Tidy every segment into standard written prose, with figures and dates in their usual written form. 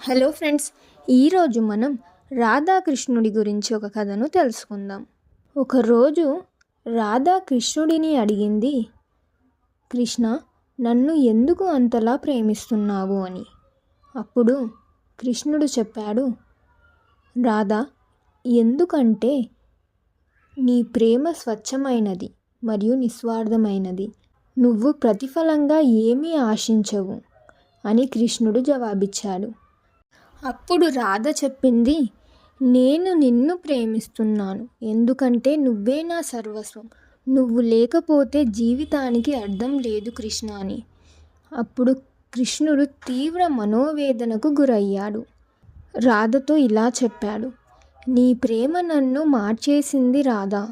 Hello friends, ఈరోజు మనం రాధాకృష్ణుడి గురించి ఒక కథను తెలుసుకుందాం. ఒకరోజు రాధా కృష్ణుడిని అడిగింది, కృష్ణ, నన్ను ఎందుకు అంతలా ప్రేమిస్తున్నావు అని. అప్పుడు కృష్ణుడు చెప్పాడు, రాధా, ఎందుకంటే నీ ప్రేమ స్వచ్ఛమైనది మరియు నిస్వార్థమైనది. నువ్వు ప్రతిఫలంగా ఏమీ ఆశించవు అని కృష్ణుడు జవాబిచ్చాడు. అప్పుడు రాధ చెప్పింది, నేను నిన్ను ప్రేమిస్తున్నాను ఎందుకంటే నువ్వే నా సర్వస్వం. నువ్వు లేకపోతే జీవితానికి అర్థం లేదు కృష్ణ అని. అప్పుడు కృష్ణుడు తీవ్ర మనోవేదనకు గురయ్యాడు. రాధతో ఇలా చెప్పాడు, నీ ప్రేమ నన్ను మార్చేసింది రాధా.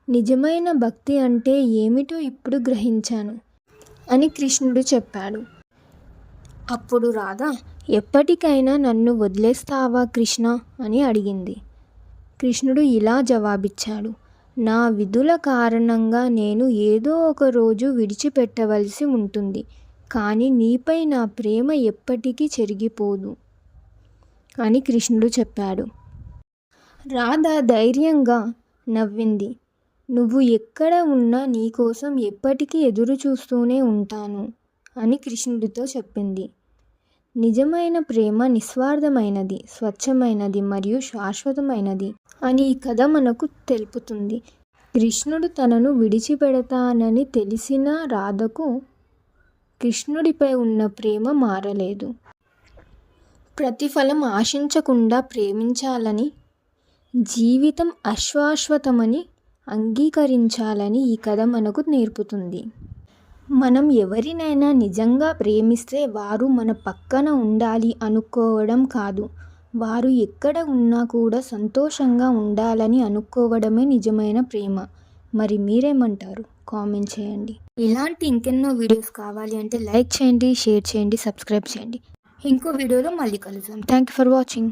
నిజమైన భక్తి అంటే ఏమిటో ఇప్పుడు గ్రహించాను అని కృష్ణుడు చెప్పాడు. అప్పుడు రాధ, ఎప్పటికైనా నన్ను వదిలేస్తావా కృష్ణ అని అడిగింది. కృష్ణుడు ఇలా జవాబిచ్చాడు, నా విధుల కారణంగా నేను ఏదో ఒక రోజు విడిచిపెట్టవలసి ఉంటుంది, కానీ నీపై నా ప్రేమ ఎప్పటికీ చెరిగిపోదు అని కృష్ణుడు చెప్పాడు. రాధ ధైర్యంగా నవ్వింది. నువ్వు ఎక్కడ ఉన్నా నీకోసం ఎప్పటికీ ఎదురు చూస్తూనే ఉంటాను అని కృష్ణుడితో చెప్పింది. నిజమైన ప్రేమ నిస్వార్థమైనది, స్వచ్ఛమైనది మరియు శాశ్వతమైనది అని ఈ కథ మనకు తెలుపుతుంది. కృష్ణుడు తనను విడిచిపెడతానని తెలిసిన రాధకు కృష్ణుడిపై ఉన్న ప్రేమ మారలేదు. ప్రతిఫలం ఆశించకుండా ప్రేమించాలని, జీవితం అశాశ్వతమని అంగీకరించాలని ఈ కథ మనకు నేర్పుతుంది. మనం ఎవరినైనా నిజంగా ప్రేమిస్తే వారు మన పక్కన ఉండాలి అనుకోవడం కాదు, వారు ఎక్కడ ఉన్నా కూడా సంతోషంగా ఉండాలని అనుకోవడమే నిజమైన ప్రేమ. మరి మీరేమంటారు? కామెంట్ చేయండి. ఇలాంటి ఇంకెన్నో వీడియోస్ కావాలి అంటే లైక్ చేయండి, షేర్ చేయండి, సబ్స్క్రైబ్ చేయండి. ఇంకో వీడియోలో మళ్ళీ కలుద్దాం. Thank you for watching.